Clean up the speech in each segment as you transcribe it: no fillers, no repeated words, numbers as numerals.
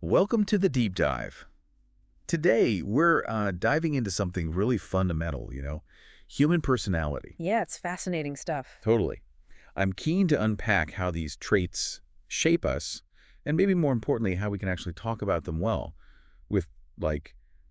Welcome to the deep dive. Today, we're diving into something really fundamental, human personality. Yeah, it's fascinating stuff. Totally. I'm keen to unpack how these traits shape us, and maybe more importantly, how we can actually talk about them well with,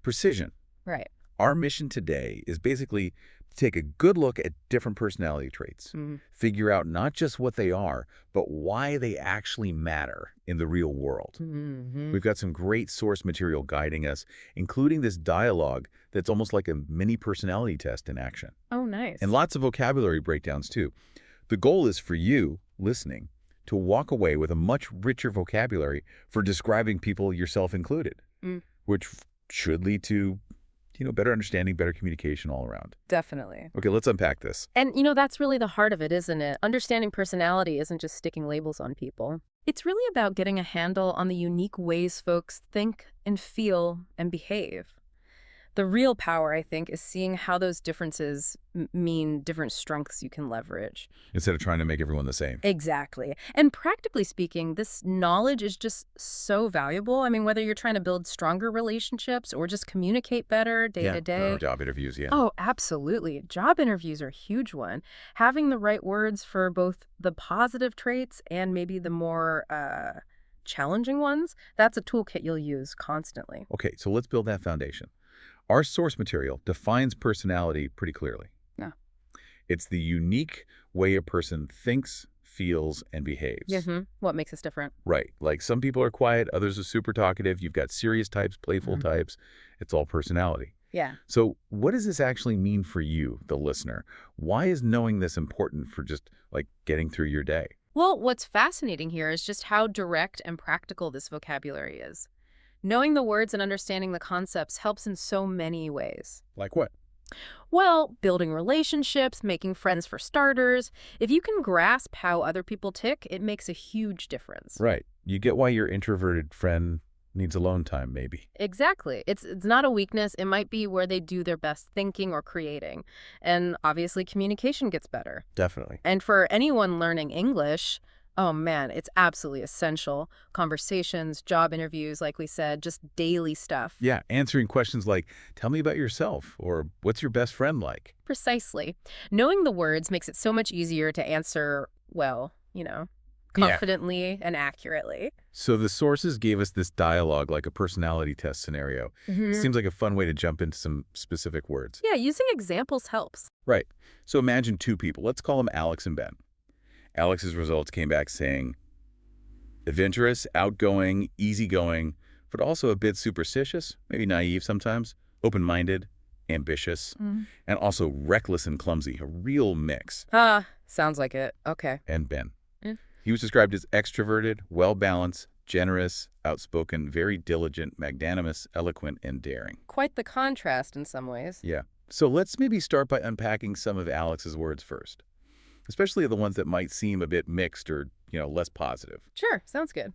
precision. Right. Our mission today is basically to take a good look at different personality traits, figure out not just what they are, but why they actually matter in the real world. We've got some great source material guiding us, including this dialogue that's almost like a mini personality test in action. Oh, nice. And lots of vocabulary breakdowns, too. The goal is for you, listening, to walk away with a much richer vocabulary for describing people, yourself included, which should lead to better understanding, better communication all around. Definitely. Okay, let's unpack this. And, that's really the heart of it, isn't it? Understanding personality isn't just sticking labels on people. It's really about getting a handle on the unique ways folks think and feel and behave. The real power, I think, is seeing how those differences mean different strengths you can leverage. Instead of trying to make everyone the same. Exactly. And practically speaking, this knowledge is just so valuable. I mean, whether you're trying to build stronger relationships or just communicate better day to day. Job interviews, yeah. Oh, absolutely. Job interviews are a huge one. Having the right words for both the positive traits and maybe the more challenging ones, that's a toolkit you'll use constantly. Okay, so let's build that foundation. Our source material defines personality pretty clearly. Yeah. It's the unique way a person thinks, feels, and behaves. What makes us different? Right. Like some people are quiet, others are super talkative. You've got serious types, playful types. It's all personality. Yeah. So what does this actually mean for you, the listener? Why is knowing this important for just getting through your day? Well, what's fascinating here is just how direct and practical this vocabulary is. Knowing the words and understanding the concepts helps in so many ways. Like what? Well, building relationships, making friends for starters. If you can grasp how other people tick, it makes a huge difference. Right. You get why your introverted friend needs alone time, maybe. Exactly. It's not a weakness. It might be where they do their best thinking or creating. And obviously, communication gets better. Definitely. And for anyone learning English, oh man, it's absolutely essential. Conversations, job interviews, like we said, just daily stuff. Yeah, answering questions like, tell me about yourself, or what's your best friend like? Precisely. Knowing the words makes it so much easier to answer, well, confidently and accurately. So the sources gave us this dialogue like a personality test scenario. Seems like a fun way to jump into some specific words. Yeah, using examples helps. Right. So imagine two people. Let's call them Alex and Ben. Alex's results came back saying, adventurous, outgoing, easygoing, but also a bit superstitious, maybe naive sometimes, open-minded, ambitious, and also reckless and clumsy, a real mix. Sounds like it. Okay. And Ben. He was described as extroverted, well-balanced, generous, outspoken, very diligent, magnanimous, eloquent, and daring. Quite the contrast in some ways. Yeah. So let's maybe start by unpacking some of Alex's words first, especially the ones that might seem a bit mixed or, less positive. Sure, sounds good.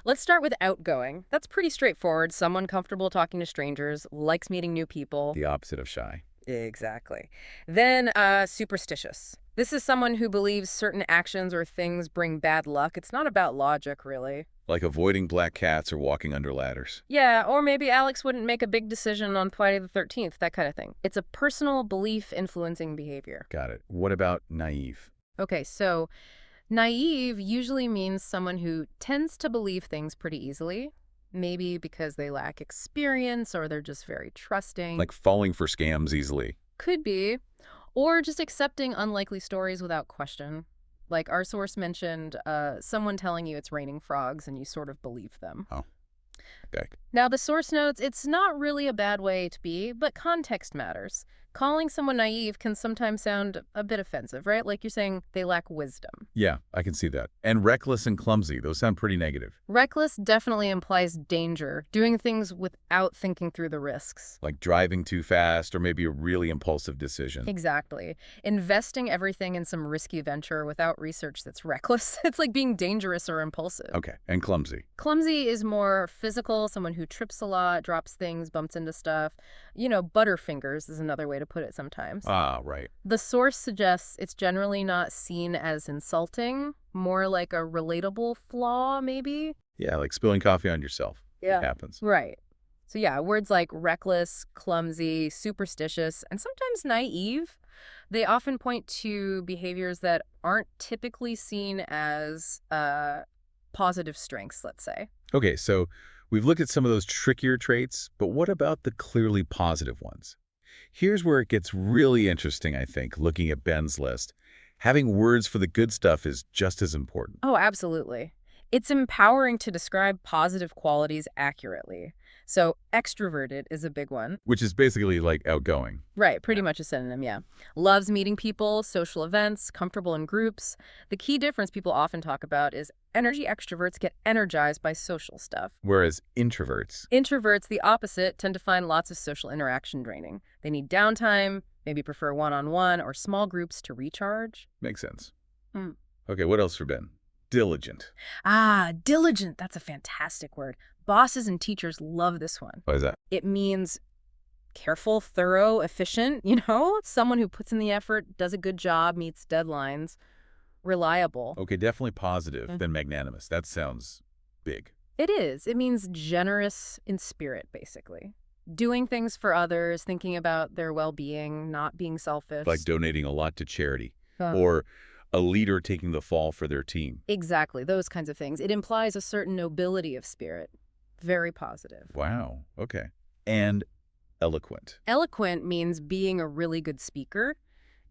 Let's start with outgoing. That's pretty straightforward. Someone comfortable talking to strangers, likes meeting new people. The opposite of shy. Exactly. Then superstitious. This is someone who believes certain actions or things bring bad luck. It's not about logic, really. Like avoiding black cats or walking under ladders. Yeah, or maybe Alex wouldn't make a big decision on Friday the 13th, that kind of thing. It's a personal belief influencing behavior. Got it. What about naive? Okay, so naive usually means someone who tends to believe things pretty easily, maybe because they lack experience or they're just very trusting. Like falling for scams easily. Could be. Or just accepting unlikely stories without question. Like our source mentioned, someone telling you it's raining frogs and you sort of believe them. Oh, okay. Now, the source notes, it's not really a bad way to be, but context matters. Calling someone naive can sometimes sound a bit offensive, right? Like you're saying they lack wisdom. Yeah, I can see that. And reckless and clumsy, those sound pretty negative. Reckless definitely implies danger, doing things without thinking through the risks. Like driving too fast or maybe a really impulsive decision. Exactly. Investing everything in some risky venture without research that's reckless. It's like being dangerous or impulsive. Okay, and clumsy. Clumsy is more physical, someone who trips a lot, drops things, bumps into stuff. Butterfingers is another way to put it sometimes. Ah, right. The source suggests it's generally not seen as insulting, more like a relatable flaw, maybe? Yeah, like spilling coffee on yourself. Yeah. It happens. Right. So yeah, words like reckless, clumsy, superstitious, and sometimes naive, they often point to behaviors that aren't typically seen as positive strengths, let's say. Okay, so we've looked at some of those trickier traits, but what about the clearly positive ones? Here's where it gets really interesting, I think, looking at Ben's list. Having words for the good stuff is just as important. Oh, absolutely. It's empowering to describe positive qualities accurately. So extroverted is a big one. Which is basically like outgoing. Right, pretty much a synonym, yeah. Loves meeting people, social events, comfortable in groups. The key difference people often talk about is energy extroverts get energized by social stuff. Whereas introverts, Introverts, the opposite, tend to find lots of social interaction draining. They need downtime, maybe prefer one-on-one or small groups to recharge. makes sense. Mm. Okay, what else for Ben? Diligent. Ah, diligent. That's a fantastic word. Bosses and teachers love this one. Why is that? It means careful, thorough, efficient, someone who puts in the effort, does a good job, meets deadlines, reliable. Okay, definitely positive, then magnanimous. That sounds big. It is. It means generous in spirit, basically. Doing things for others, thinking about their well-being, not being selfish. Like donating a lot to charity. Huh. Or a leader taking the fall for their team. Exactly, those kinds of things. It implies a certain nobility of spirit. Very positive. Wow, okay. And eloquent. Eloquent means being a really good speaker,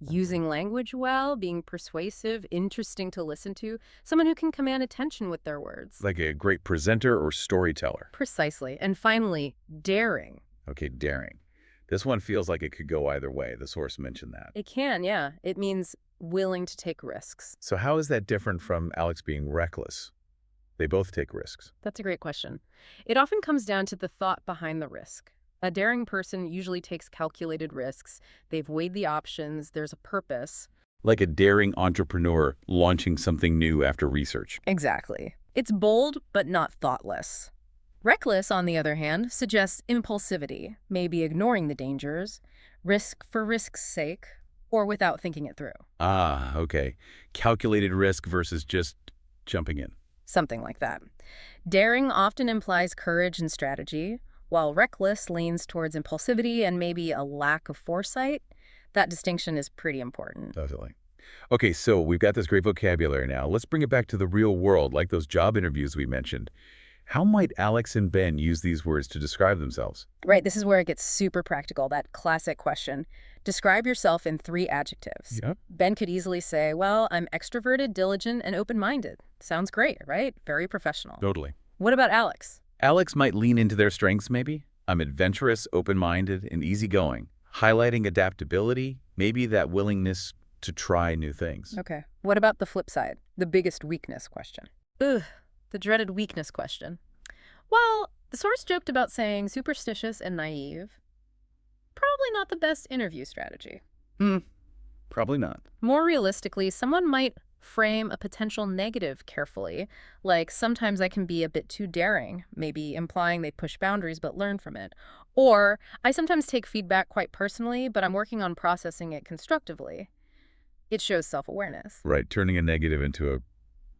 using language well, being persuasive, interesting to listen to, someone who can command attention with their words. Like a great presenter or storyteller. Precisely. And finally, daring. Okay, daring. This one feels like it could go either way. The source mentioned that. It can, yeah. It means willing to take risks. So how is that different from Alex being reckless? They both take risks. That's a great question. It often comes down to the thought behind the risk. A daring person usually takes calculated risks. They've weighed the options. There's a purpose. Like a daring entrepreneur launching something new after research. Exactly. It's bold, but not thoughtless. Reckless, on the other hand, suggests impulsivity, maybe ignoring the dangers, risk for risk's sake, or without thinking it through. Ah, okay. Calculated risk versus just jumping in. Something like that. Daring often implies courage and strategy, while reckless leans towards impulsivity and maybe a lack of foresight. That distinction is pretty important. Definitely. Okay, so we've got this great vocabulary now. Let's bring it back to the real world, like those job interviews we mentioned. How might Alex and Ben use these words to describe themselves? Right, this is where it gets super practical, that classic question. Describe yourself in 3 adjectives. Yep. Ben could easily say, well, I'm extroverted, diligent, and open-minded. Sounds great, right? Very professional. Totally. What about Alex? Alex might lean into their strengths, maybe. I'm adventurous, open-minded, and easygoing. Highlighting adaptability, maybe that willingness to try new things. Okay. What about the flip side? The biggest weakness question. Ugh, the dreaded weakness question. Well, the source joked about saying superstitious and naive. Probably not the best interview strategy. Probably not. More realistically, someone might frame a potential negative carefully, like sometimes I can be a bit too daring, maybe implying they push boundaries but learn from it. Or I sometimes take feedback quite personally, but I'm working on processing it constructively. It shows self-awareness. Right, turning a negative into a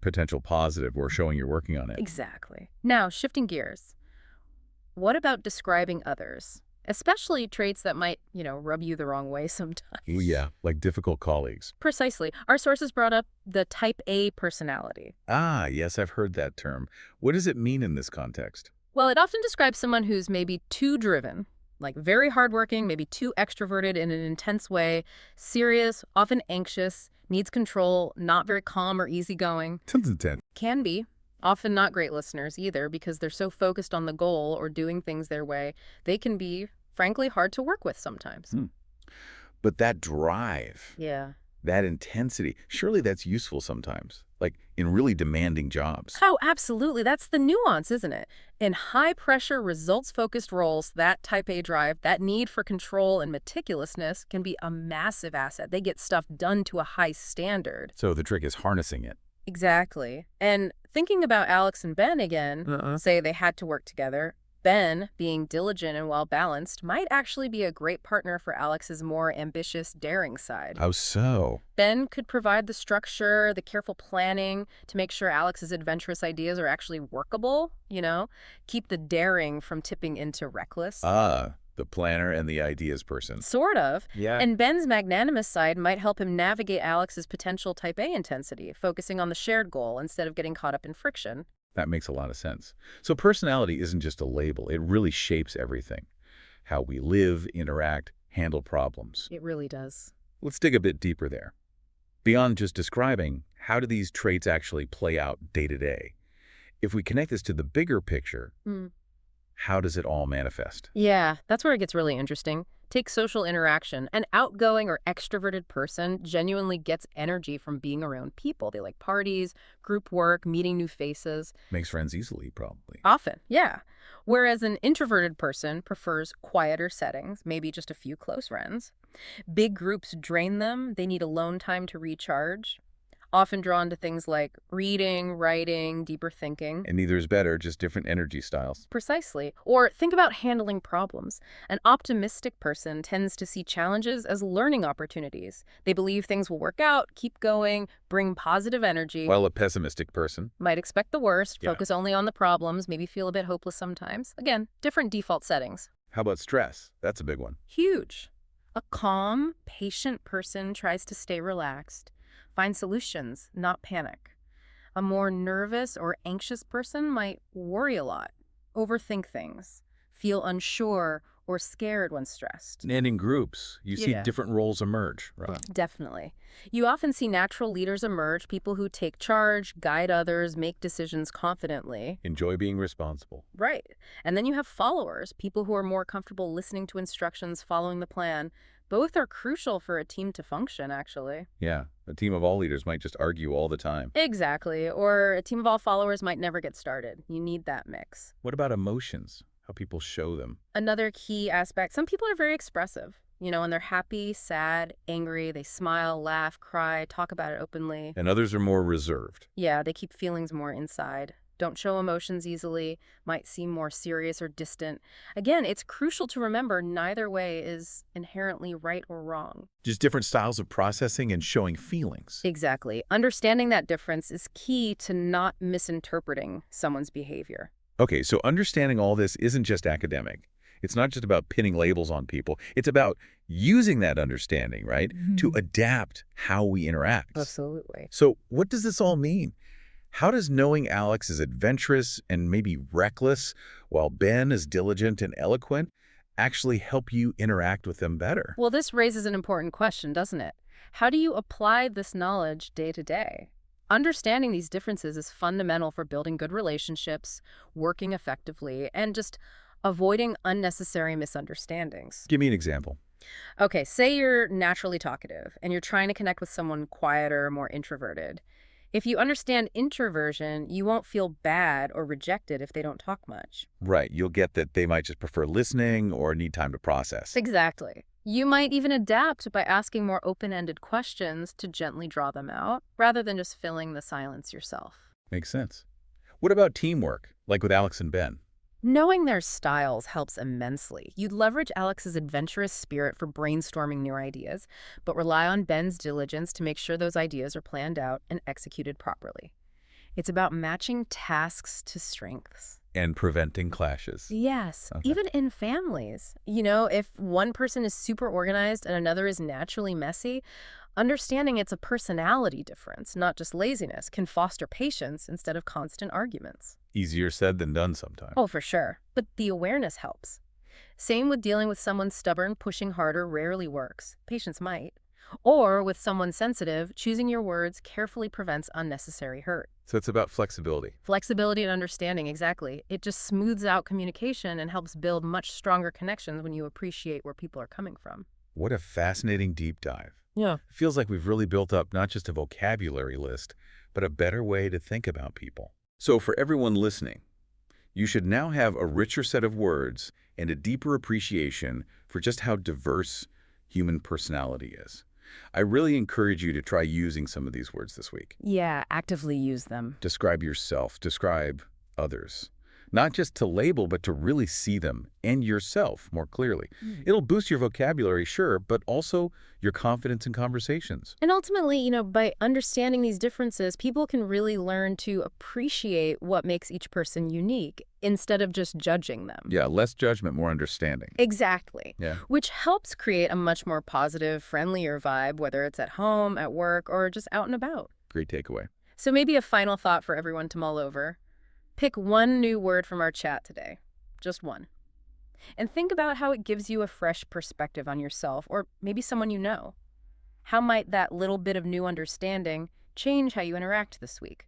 potential positive or showing you're working on it. Exactly. Now, shifting gears. What about describing others? Especially traits that might, rub you the wrong way sometimes. Ooh, yeah, like difficult colleagues. Precisely. Our sources brought up the type A personality. Ah, yes, I've heard that term. What does it mean in this context? Well, it often describes someone who's maybe too driven, like very hardworking, maybe too extroverted in an intense way, serious, often anxious, needs control, not very calm or easygoing. Sounds intense. Can be. Often not great listeners either, because they're so focused on the goal or doing things their way, they can be, frankly, hard to work with sometimes. But that drive, Yeah. that intensity, surely that's useful sometimes, like in really demanding jobs. Oh, absolutely. That's the nuance, isn't it? In high-pressure, results-focused roles, that type A drive, that need for control and meticulousness can be a massive asset. They get stuff done to a high standard. So the trick is harnessing it. Exactly. And thinking about Alex and Ben again, say they had to work together. Ben, being diligent and well-balanced, might actually be a great partner for Alex's more ambitious, daring side. How so? Ben could provide the structure, the careful planning to make sure Alex's adventurous ideas are actually workable, keep the daring from tipping into reckless. The planner and the ideas person. Sort of. Yeah. And Ben's magnanimous side might help him navigate Alex's potential type A intensity, focusing on the shared goal instead of getting caught up in friction. That makes a lot of sense. So personality isn't just a label. It really shapes everything. How we live, interact, handle problems. It really does. Let's dig a bit deeper there. Beyond just describing, how do these traits actually play out day to day? If we connect this to the bigger picture, how does it all manifest? Yeah, that's where it gets really interesting. Take social interaction. An outgoing or extroverted person genuinely gets energy from being around people. They like parties, group work, meeting new faces. Makes friends easily, probably. Often, yeah. Whereas an introverted person prefers quieter settings, maybe just a few close friends. Big groups drain them. They need alone time to recharge. Often drawn to things like reading, writing, deeper thinking. And neither is better, just different energy styles. Precisely. Or think about handling problems. An optimistic person tends to see challenges as learning opportunities. They believe things will work out, keep going, bring positive energy. While a pessimistic person Might expect the worst, Yeah. focus only on the problems, maybe feel a bit hopeless sometimes. Again, different default settings. How about stress? That's a big one. Huge. A calm, patient person tries to stay relaxed. Find solutions, not panic. A more nervous or anxious person might worry a lot, overthink things, feel unsure or scared when stressed. And in groups, you see Yeah. different roles emerge, right? Definitely. You often see natural leaders emerge, people who take charge, guide others, make decisions confidently. Enjoy being responsible. Right. And then you have followers, people who are more comfortable listening to instructions, following the plan. Both are crucial for a team to function, actually. Yeah, a team of all leaders might just argue all the time. Exactly. Or a team of all followers might never get started. You need that mix. What about emotions? How people show them? Another key aspect, some people are very expressive. When they're happy, sad, angry, they smile, laugh, cry, talk about it openly. And others are more reserved. Yeah, they keep feelings more inside. Don't show emotions easily, might seem more serious or distant. Again, it's crucial to remember neither way is inherently right or wrong. Just different styles of processing and showing feelings. Exactly. Understanding that difference is key to not misinterpreting someone's behavior. Okay, so understanding all this isn't just academic. It's not just about pinning labels on people. It's about using that understanding, right, to adapt how we interact. Absolutely. So what does this all mean? How does knowing Alex is adventurous and maybe reckless, while Ben is diligent and eloquent, actually help you interact with them better? Well, this raises an important question, doesn't it? How do you apply this knowledge day to day? Understanding these differences is fundamental for building good relationships, working effectively, and just avoiding unnecessary misunderstandings. Give me an example. Okay, say you're naturally talkative and you're trying to connect with someone quieter, more introverted. If you understand introversion, you won't feel bad or rejected if they don't talk much. Right, you'll get that they might just prefer listening or need time to process. Exactly. You might even adapt by asking more open-ended questions to gently draw them out, rather than just filling the silence yourself. Makes sense. What about teamwork, like with Alex and Ben? Knowing their styles helps immensely. You'd leverage Alex's adventurous spirit for brainstorming new ideas, but rely on Ben's diligence to make sure those ideas are planned out and executed properly. It's about matching tasks to strengths. And preventing clashes. Yes, Okay. even in families. If one person is super organized and another is naturally messy, understanding it's a personality difference, not just laziness, can foster patience instead of constant arguments. Easier said than done sometimes. Oh, for sure. But the awareness helps. Same with dealing with someone stubborn, pushing harder rarely works. Patience might. Or with someone sensitive, choosing your words carefully prevents unnecessary hurt. So it's about flexibility. Flexibility and understanding, exactly. It just smooths out communication and helps build much stronger connections when you appreciate where people are coming from. What a fascinating deep dive. Yeah. It feels like we've really built up not just a vocabulary list, but a better way to think about people. So for everyone listening, you should now have a richer set of words and a deeper appreciation for just how diverse human personality is. I really encourage you to try using some of these words this week. Yeah, actively use them. Describe yourself, describe others. Not just to label, but to really see them and yourself more clearly. It'll boost your vocabulary, sure, but also your confidence in conversations. And ultimately, by understanding these differences, people can really learn to appreciate what makes each person unique instead of just judging them. Yeah, less judgment, more understanding. Exactly. Yeah. Which helps create a much more positive, friendlier vibe, whether it's at home, at work, or just out and about. Great takeaway. So maybe a final thought for everyone to mull over. Pick one new word from our chat today. Just one. And think about how it gives you a fresh perspective on yourself, or maybe someone you know. How might that little bit of new understanding change how you interact this week?